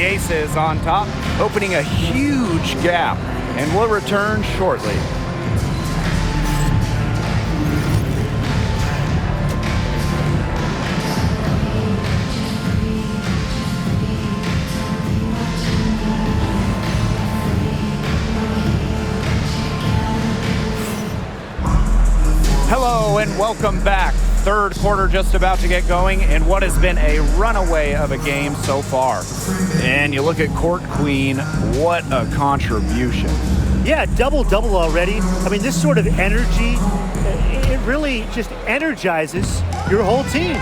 Aces on top, opening a huge gap, and will return shortly. Hello and welcome back. Third quarter just about to get going in what has been a runaway of a game so far. And you look at Court Queen, what a contribution. Yeah, double-double already. I mean, this sort of energy, it really just energizes your whole team.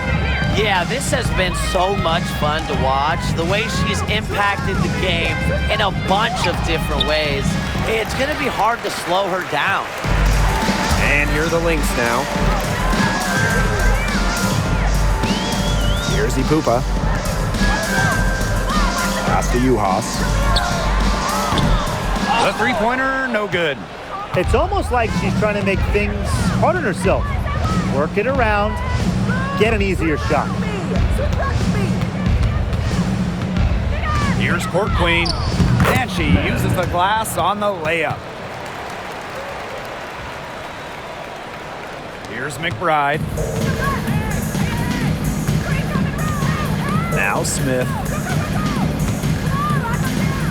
Yeah, this has been so much fun to watch. The way she's impacted the game in a bunch of different ways. It's going to be hard to slow her down. And here are the Lynx now. Here's Ipupa. Pass to Juhas. The three-pointer, no good. It's almost like she's trying to make things hard on herself. Work it around, get an easier shot. Here's Court Queen, and she uses the glass on the layup. Here's McBride. Now Smith.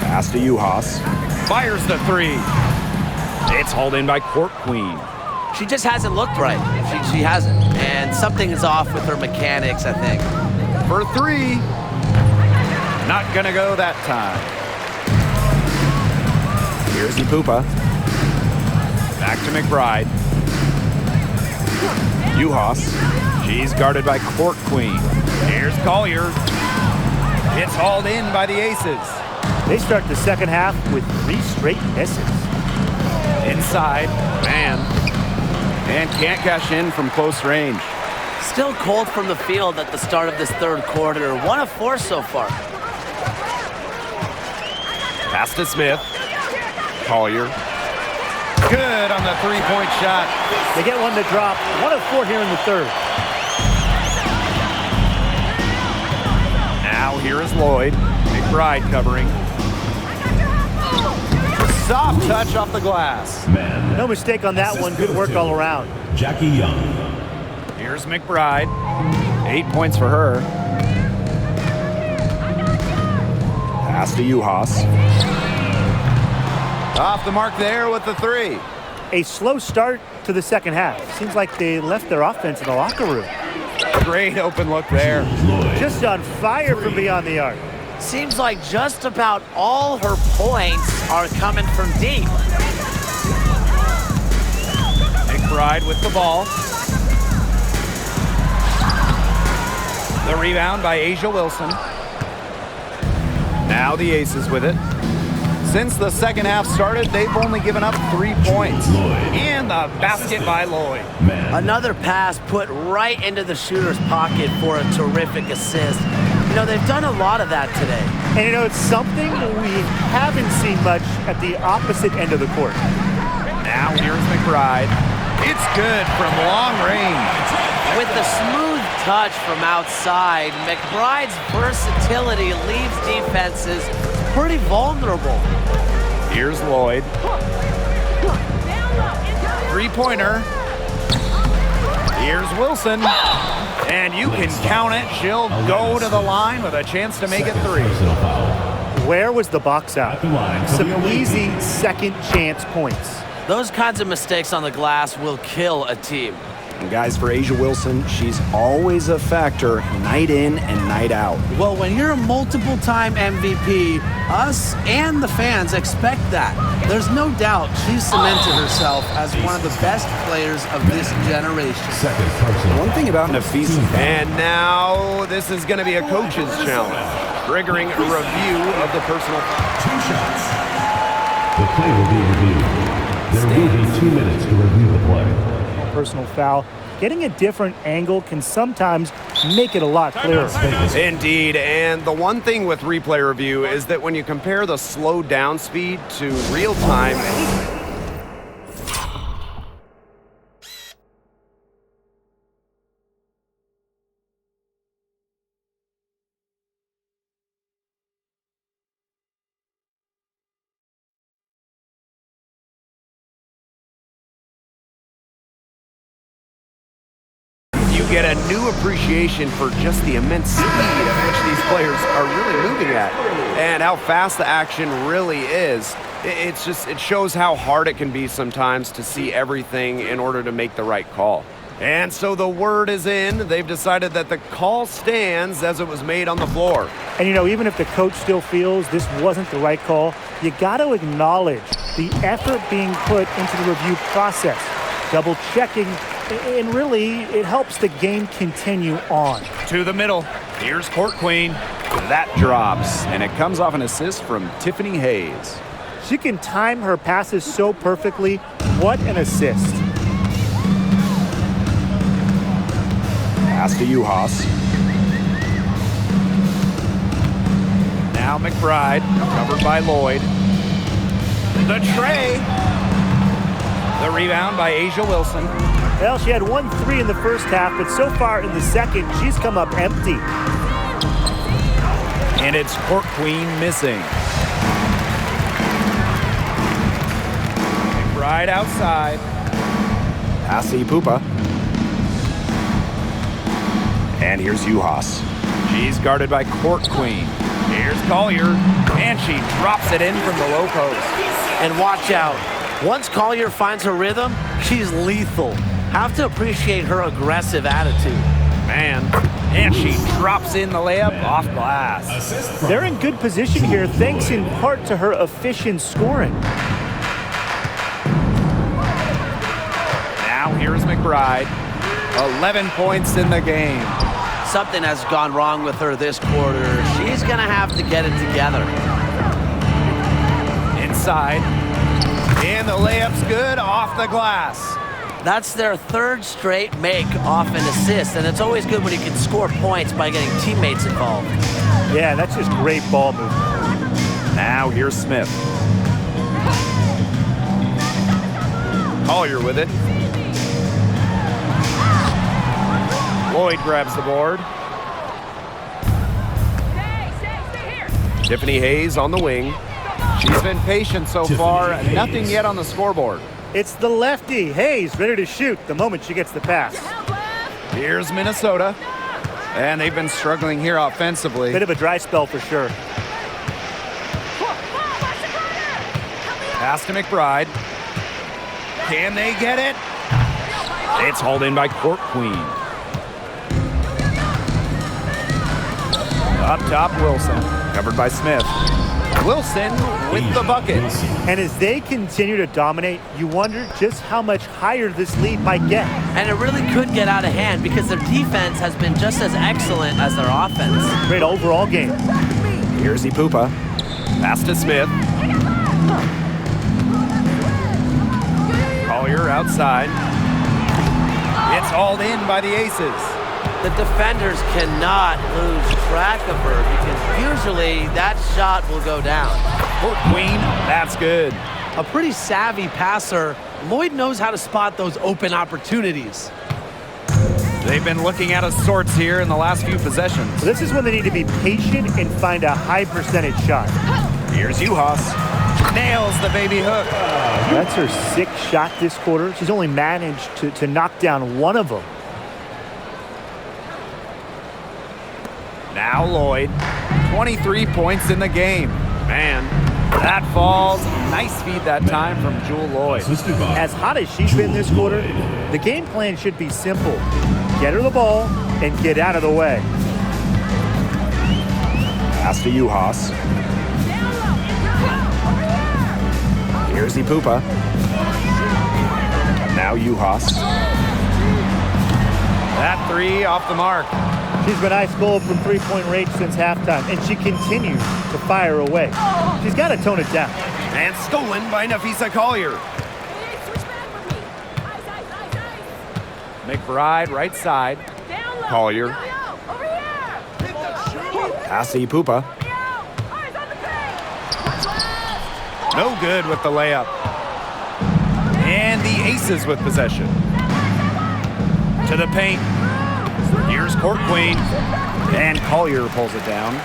Pass to Juhas. Fires the three. It's hauled in by Court Queen. She just hasn't looked right. She hasn't. And something is off with her mechanics, I think. For three. Not gonna go that time. Here's Ipupa. Back to McBride. Juhas. She's guarded by Court Queen. Here's Collier. It's hauled in by the Aces. They start the second half with 3 straight misses. Inside, man. And can't cash in from close range. Still cold from the field at the start of this third quarter. 1 of 4 so far. Pass to Smith. Collier. Good on the three-point shot. They get one to drop. 1 of 4 here in the third. Now here is Lloyd. McBride covering. Soft touch off the glass. No mistake on that one. Good work all around. Jackie Young. Here's McBride. 8 points for her. Pass to Juhas. Off the mark there with the three. A slow start to the second half. Seems like they left their offense in the locker room. Great open look there. Just on fire from beyond the arc. Seems like just about all her points are coming from deep. McBride with the ball. The rebound by A'ja Wilson. Now the Aces with it. Since the second half started, they've only given up 3 points. And the basket by Lloyd. Another pass put right into the shooter's pocket for a terrific assist. You know, they've done a lot of that today. And you know, it's something we haven't seen much at the opposite end of the court. Now here's McBride. It's good from long range. With the smooth touch from outside, McBride's versatility leaves defenses pretty vulnerable. Here's Lloyd. Three-pointer. Here's Wilson. And you can count it. She'll go to the line with a chance to make it 3. Where was the box out? Some easy second chance points. Those kinds of mistakes on the glass will kill a team. And guys, for A'ja Wilson, she's always a factor night in and night out. Well, when you're a multiple-time MVP, us and the fans expect that. There's no doubt she's cemented herself as one of the best players of this generation. One thing about Nafisa, and now this is going to be a coach's challenge, triggering a review of the personal. 2 shots. The play will be reviewed. There will be 2 minutes to review the play. Personal foul. Getting a different angle can sometimes make it a lot clearer. Indeed, and the one thing with replay review is that when you compare the slowed down speed to real time, get a new appreciation for just the immense speed at which these players are really moving at and how fast the action really is. It shows how hard it can be sometimes to see everything in order to make the right call. And so the word is in. They've decided that the call stands as it was made on the floor. And, you know, even if the coach still feels this wasn't the right call, you got to acknowledge the effort being put into the review process, double checking, and really it helps the game continue on. To the middle. Here's Court Queen. That drops, and it comes off an assist from Tiffany Hayes. She can time her passes so perfectly. What an assist. Pass to Uhas. Now McBride, covered by Lloyd. The tray. The rebound by Asia Wilson. Well, she had 1-3 in the first half, but so far in the second, she's come up empty. And it's Court Queen missing. McBride outside. Pass to Ipupa. And here's Uhas. She's guarded by Court Queen. Here's Collier. And she drops it in from the low post. And watch out. Once Collier finds her rhythm, she's lethal. Have to appreciate her aggressive attitude. Man. And she drops in the layup off glass. They're in good position here, thanks in part to her efficient scoring. Now here's McBride. 11 points in the game. Something has gone wrong with her this quarter. She's going to have to get it together. Inside. And the layup's good off the glass. That's their third straight make off an assist, and it's always good when you can score points by getting teammates involved. Yeah, that's just great ball movement. Now here's Smith. Collier with it. Lloyd grabs the board. Tiffany Hayes on the wing. She's been patient so far. Nothing yet on the scoreboard. It's the lefty, Hayes, ready to shoot the moment she gets the pass. Here's Minnesota. And they've been struggling here offensively. Bit of a dry spell for sure. Pass to McBride. Can they get it? It's hauled in by Court Queen. Up top, Wilson. Covered by Smith. Wilson with the bucket. And as they continue to dominate, you wonder just how much higher this lead might get. And it really could get out of hand because their defense has been just as excellent as their offense. Great overall game. Here's Ipupa. Pass to Smith. Collier outside. It's hauled in by the Aces. The defenders cannot lose track of her because usually that shot will go down. Court Queen, that's good. A pretty savvy passer, Lloyd knows how to spot those open opportunities. They've been looking out of sorts here in the last few possessions. This is when they need to be patient and find a high percentage shot. Here's Uhas. Nails the baby hook. That's her sixth shot this quarter. She's only managed to knock down one of them. Now Lloyd, 23 points in the game. Man, that falls. Nice feed that time from Jewel Lloyd. As hot as she's been this quarter, the game plan should be simple. Get her the ball and get out of the way. Pass to Uhas. Here's Ipupa. Now Uhas. That three off the mark. She's been ice cold from three-point range since halftime, and she continues to fire away. She's got to tone it down. And stolen by Nafisa Collier. McBride right side. Collier. Pass to Ipupa. No good with the layup. And the Aces with possession. To the paint. Here's Court Queen. And Collier pulls it down.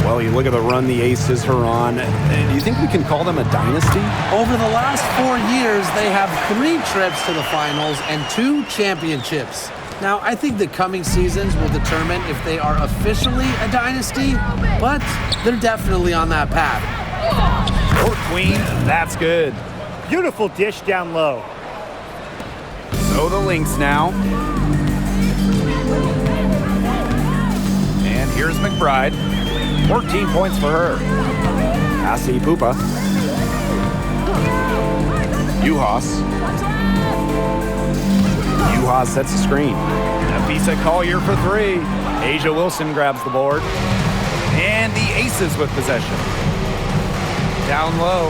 Well, you look at the run the Aces are on. Do you think we can call them a dynasty? Over the last 4 years, they have 3 trips to the finals and 2 championships. Now, I think the coming seasons will determine if they are officially a dynasty, but they're definitely on that path. Court queen, that's good. Beautiful dish down low. So the Lynx now. And here's McBride. 14 points for her. Asi Pupa. Juhas sets the screen. Nafisa Collier for 3. Asia Wilson grabs the board. And the Aces with possession. Down low.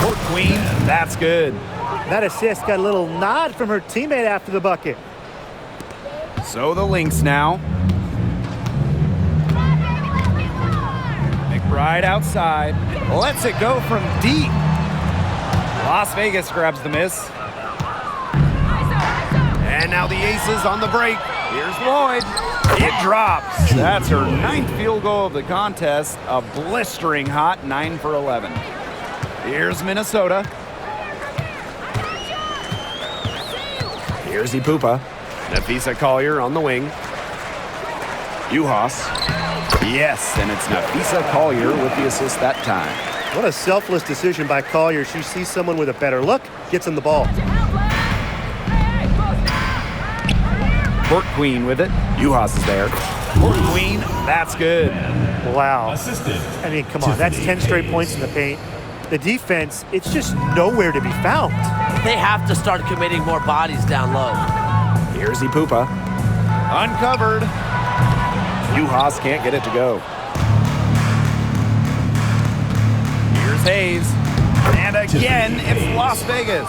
Court queen, that's good. That assist got a little nod from her teammate after the bucket. So the Lynx now. McBride outside. Lets it go from deep. Las Vegas grabs the miss. And now the Aces on the break. Here's Lloyd. It drops. That's her 9th field goal of the contest. A blistering hot 9 for 11. Here's Minnesota. Here's Ipupa. Nafisa Collier on the wing. Juhas. Yes, and it's Nafisa Collier with the assist that time. What a selfless decision by Collier. She sees someone with a better look, gets him the ball. Court queen with it. Juhas is there. Court queen, that's good. Wow. I mean, come on, that's 10 straight points in the paint. The defense, it's just nowhere to be found. They have to start committing more bodies down low. Here's Ipupa. Uncovered. Juhas can't get it to go. Here's Hayes. And again, it's Las Vegas.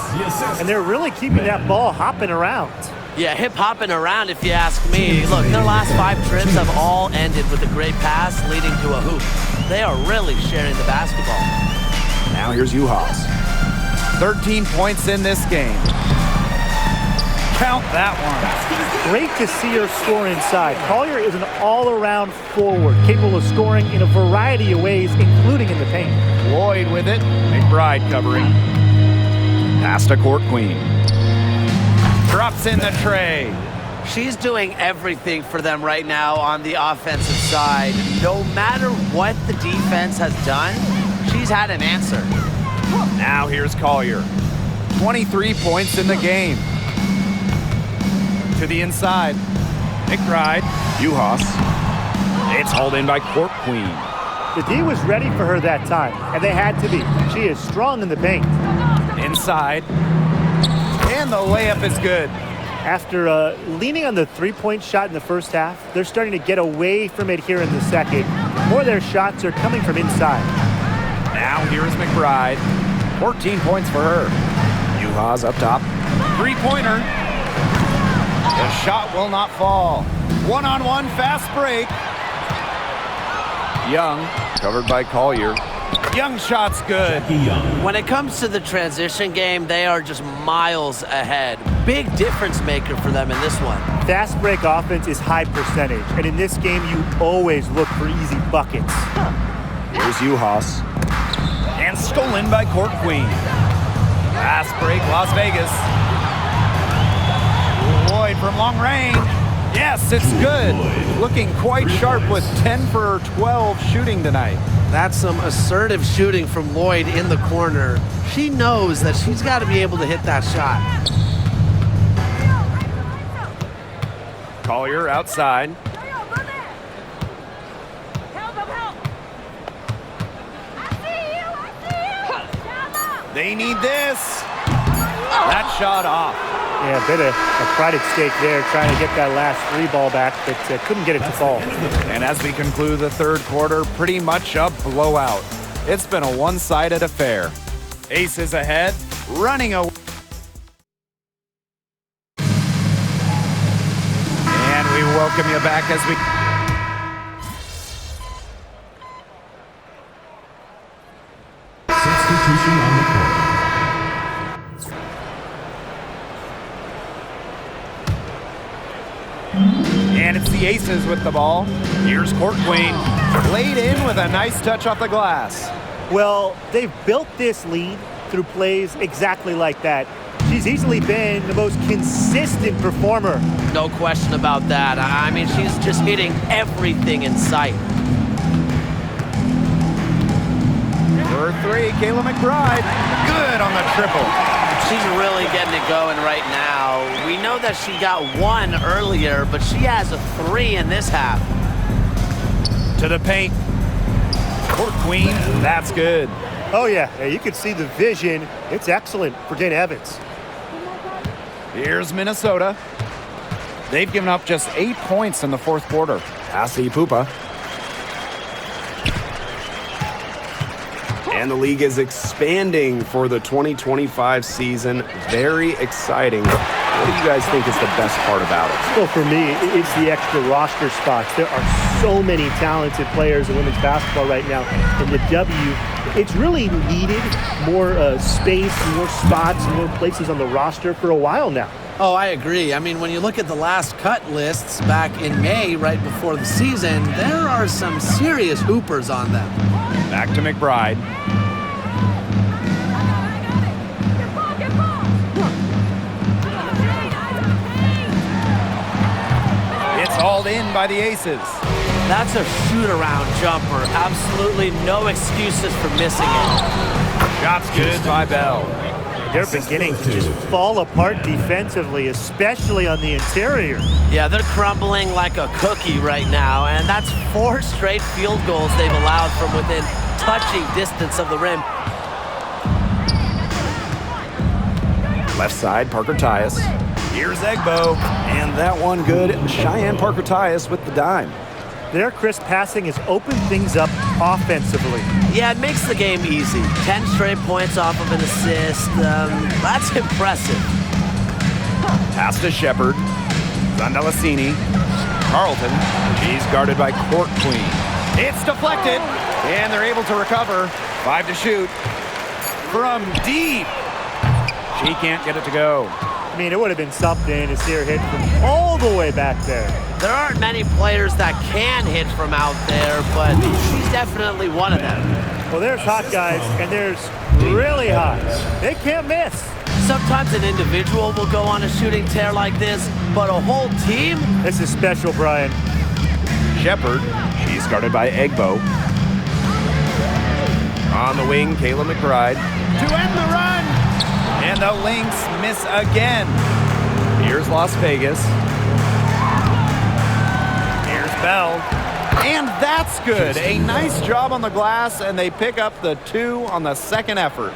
And they're really keeping that ball hopping around. Yeah, hip-hopping around if you ask me. Look, their last 5 trips have all ended with a great pass leading to a hoop. They are really sharing the basketball. Now here's Juhas. 13 points in this game. Count that one. Great to see her score inside. Collier is an all-around forward, capable of scoring in a variety of ways, including in the paint. Lloyd with it. McBride covering. Pass to Court queen. Drops in the tray. She's doing everything for them right now on the offensive side. No matter what the defense has done, she's had an answer. Now here's Collier. 23 points in the game. To the inside. McBride. Juhas. It's hauled in by Court queen. The D was ready for her that time, and they had to be. She is strong in the paint. Inside. And the layup is good. After leaning on the three-point shot in the first half, they're starting to get away from it here in the second. More of their shots are coming from inside. Now here's McBride. 14 points for her. Juhas up top. Three-pointer. The shot will not fall. One-on-one fast break. Young, covered by Collier. Young shot's good. When it comes to the transition game, they are just miles ahead. Big difference maker for them in this one. Fast break offense is high percentage, and in this game, you always look for easy buckets. Here's Juhas. And stolen by Court queen. Fast break, Las Vegas. Lloyd from long range. Yes, it's good. Looking quite sharp with 10 for 12 shooting tonight. That's some assertive shooting from Lloyd in the corner. She knows that she's got to be able to hit that shot. Collier outside. They need this. That shot off. Yeah, a bit of a pride at stake there, trying to get that last 3 ball back, but couldn't get it to fall. And as we conclude the third quarter, pretty much a blowout. It's been a one-sided affair. Aces ahead, running away. And we welcome you back as we... Substitution on the court. And it's the Aces with the ball. Here's Court queen. Laid in with a nice touch off the glass. Well, they've built this lead through plays exactly like that. She's easily been the most consistent performer. No question about that. I mean, she's just hitting everything in sight. For 3, Kayla McBride. Good on the triple. She's really getting it going right now. We know that she got 1 earlier, but she has a 3 in this half. To the paint. Court Queen. That's good. Oh, yeah, you can see the vision. It's excellent for Dana Evans. Here's Minnesota. They've given up just 8 points in the fourth quarter. Asi Pupa. And the league is expanding for the 2025 season. Very exciting. What do you guys think is the best part about it? Well, for me, it's the extra roster spots. There are so many talented players in women's basketball right now. In the W, it's really needed more space, more spots, more places on the roster for a while now. Oh, I agree. I mean, when you look at the last cut lists back in May, right before the season, there are some serious hoopers on them. Back to McBride. It's hauled in by the Aces. That's a shoot-around jumper. Absolutely no excuses for missing it. Shots good by Bell. They're beginning to just fall apart defensively, especially on the interior. Yeah, they're crumbling like a cookie right now, and that's 4 straight field goals they've allowed from within touching distance of the rim. Left side, Parker Tyus. Here's Egbo, and that one good. Cheyenne Parker Tyus with the dime. Their crisp passing has opened things up offensively. Yeah, it makes the game easy. 10 straight points off of an assist. That's impressive. Pass to Shepard. Zandalasini. Carlton. She's guarded by Court Queen. It's deflected, and they're able to recover. 5 to shoot. From deep. She can't get it to go. I mean, it would have been something to see her hit from all the way back there. There aren't many players that can hit from out there, but she's definitely one of them. Well, there's hot guys, and there's really hot. They can't miss. Sometimes an individual will go on a shooting tear like this, but a whole team? This is special, Brian. Shepard. She's guarded by Egbo. On the wing, Kayla McBride. To end the run! And the Lynx miss again. Here's Las Vegas. Here's Bell. And that's good. A nice job on the glass, and they pick up the 2 on the second effort.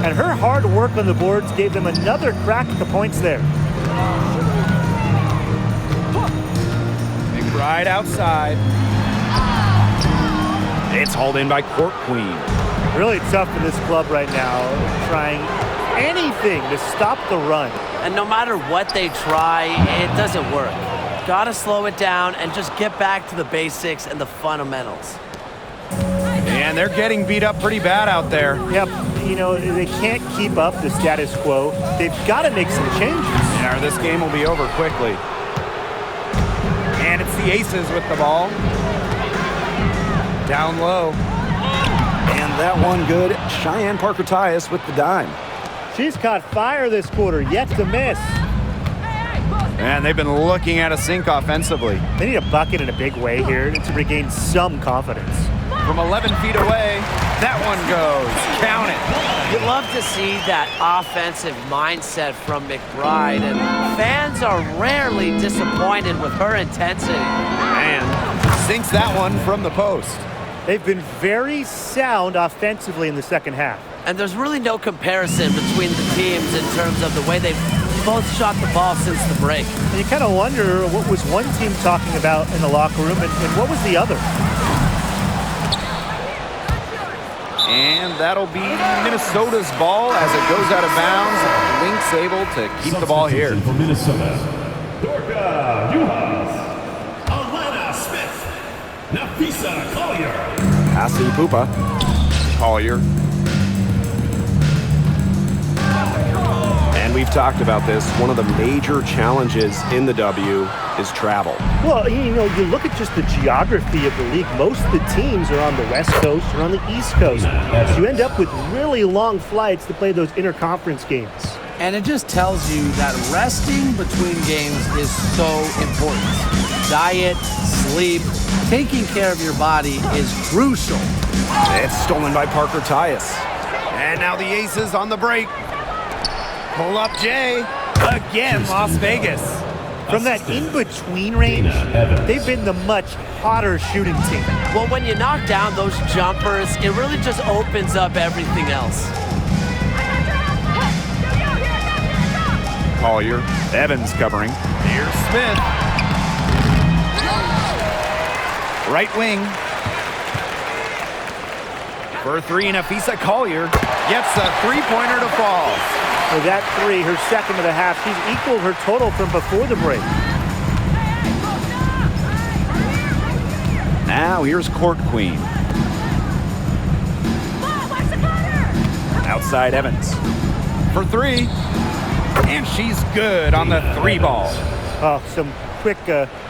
And her hard work on the boards gave them another crack at the points there. McBride outside. It's hauled in by Court Queen. Really tough for this club right now, trying anything to stop the run. And no matter what they try, it doesn't work. Gotta slow it down and just get back to the basics and the fundamentals. And they're getting beat up pretty bad out there. Yep, you know, they can't keep up the status quo. They've got to make some changes. Yeah, this game will be over quickly. And it's the Aces with the ball. Down low. And that one good. Cheyenne Parker Tyus with the dime. She's caught fire this quarter, yet to miss. And they've been looking at a sink offensively. They need a bucket in a big way here to regain some confidence. From 11 feet away, that one goes. Count it. You love to see that offensive mindset from McBride, and fans are rarely disappointed with her intensity. And sinks that one from the post. They've been very sound offensively in the second half. And there's really no comparison between the teams in terms of the way they've both shot the ball since the break. And you kind of wonder what was one team talking about in the locker room and what was the other? And that'll be Minnesota's ball as it goes out of bounds. Lynx able to keep the ball here. For Minnesota, Dorka Juhas, Alana Smith, Nafisa Collier. Asi Pupa. Collier. And we've talked about this. One of the major challenges in the W is travel. Well, you know, you look at just the geography of the league. Most of the teams are on the West Coast or on the East Coast. So you end up with really long flights to play those interconference games. And it just tells you that resting between games is so important. Diet, sleep, taking care of your body is crucial. It's stolen by Parker Tyus. And now the Aces on the break. Pull up Jay. Again, Las Vegas. From that in-between range, they've been the much hotter shooting team. Well, when you knock down those jumpers, it really just opens up everything else. Collier. Evans covering. Here's Smith. Right wing. For three, Nafisa Collier gets a three-pointer to fall. For that three, her second of the half, she's equaled her total from before the break. Now here's Court Queen. Outside Evans. For three. And she's good on the three ball. Oh, some quick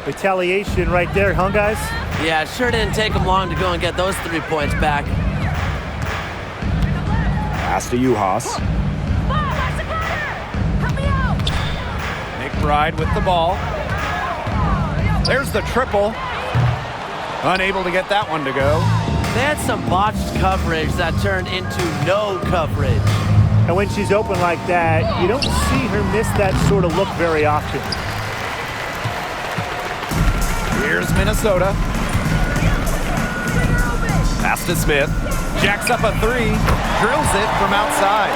retaliation right there, huh, guys? Yeah, it sure didn't take them long to go and get those 3 points back. Pass to Uhas. McBride with the ball. There's the triple. Unable to get that one to go. They had some botched coverage that turned into no coverage. And when she's open like that, you don't see her miss that sort of look very often. Here's Minnesota. Pass to Smith. Jacks up a three. Drills it from outside.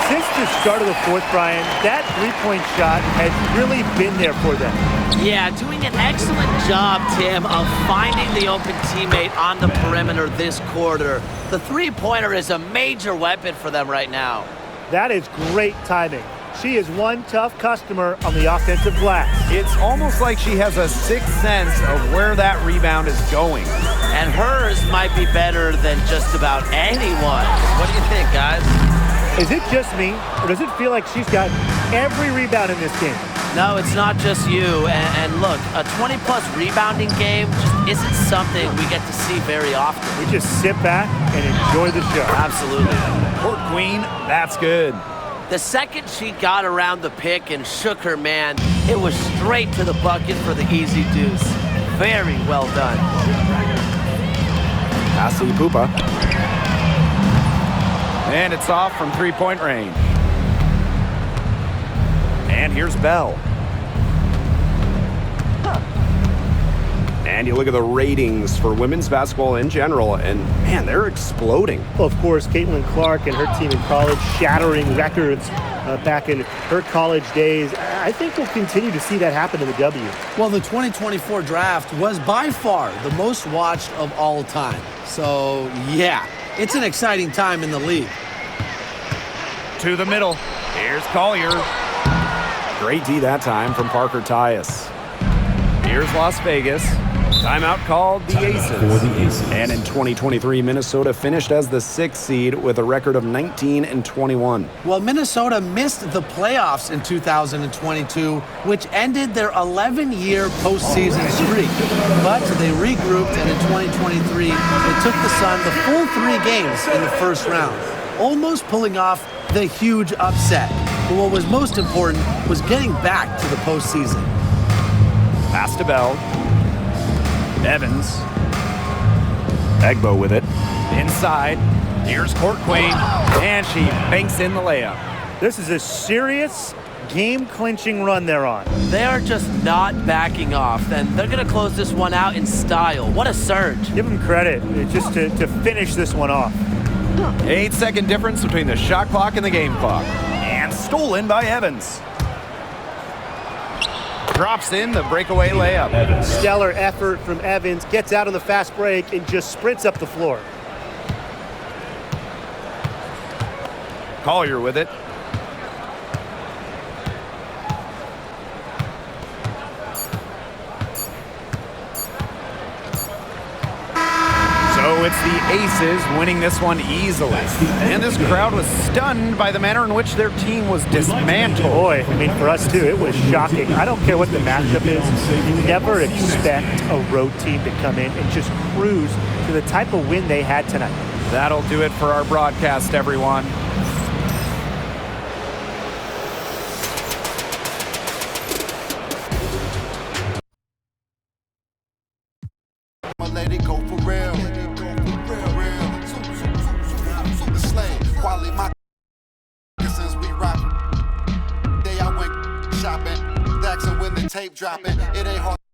Since the start of the fourth, Brian, that three-point shot has really been there for them. Yeah, doing an excellent job, Tim, of finding the open teammate on the perimeter this quarter. The three-pointer is a major weapon for them right now. That is great timing. She is one tough customer on the offensive glass. It's almost like she has a sixth sense of where that rebound is going. And hers might be better than just about anyone. What do you think, guys? Is it just me, or does it feel like she's got every rebound in this game? No, it's not just you. And look, a 20-plus rebounding game just isn't something we get to see very often. We just sit back and enjoy the show. Absolutely. Court Queen, that's good. The second she got around the pick and shook her man, it was straight to the bucket for the easy deuce. Very well done. Pass to Pupa. And it's off from three-point range. And here's Bell. And you look at the ratings for women's basketball in general, and man, they're exploding. Well, of course, Caitlin Clark and her team in college shattering records back in her college days. I think we'll continue to see that happen in the W. Well, the 2024 draft was by far the most watched of all time. So, yeah, it's an exciting time in the league. To the middle. Here's Collier. Great D that time from Parker Tyus. Here's Las Vegas. Timeout called the Aces. For the Aces. And in 2023, Minnesota finished as the 6th seed with a record of 19-21. Well, Minnesota missed the playoffs in 2022, which ended their 11-year postseason streak. But they regrouped, and in 2023, they took the Sun the full 3 games in the first round, almost pulling off the huge upset. But what was most important was getting back to the postseason. Pass to Bell. Evans. Egbo with it. Inside. Here's Court Queen. And she banks in the layup. This is a serious game-clinching run they're on. They are just not backing off, and they're going to close this one out in style. What a surge. Give them credit just to finish this one off. 8-second difference between the shot clock and the game clock. And stolen by Evans. Drops in the breakaway layup. Stellar effort from Evans, gets out on the fast break and just sprints up the floor. Collier with it. So it's the Aces winning this one easily. And this crowd was stunned by the manner in which their team was dismantled. Boy, I mean, for us too, it was shocking. I don't care what the matchup is. You never expect a road team to come in and just cruise to the type of win they had tonight. That'll do it for our broadcast, everyone. never let it go for real. The slave, quality my since we rock. Day I went shopping, Daxon when the tape dropping. It ain't hard.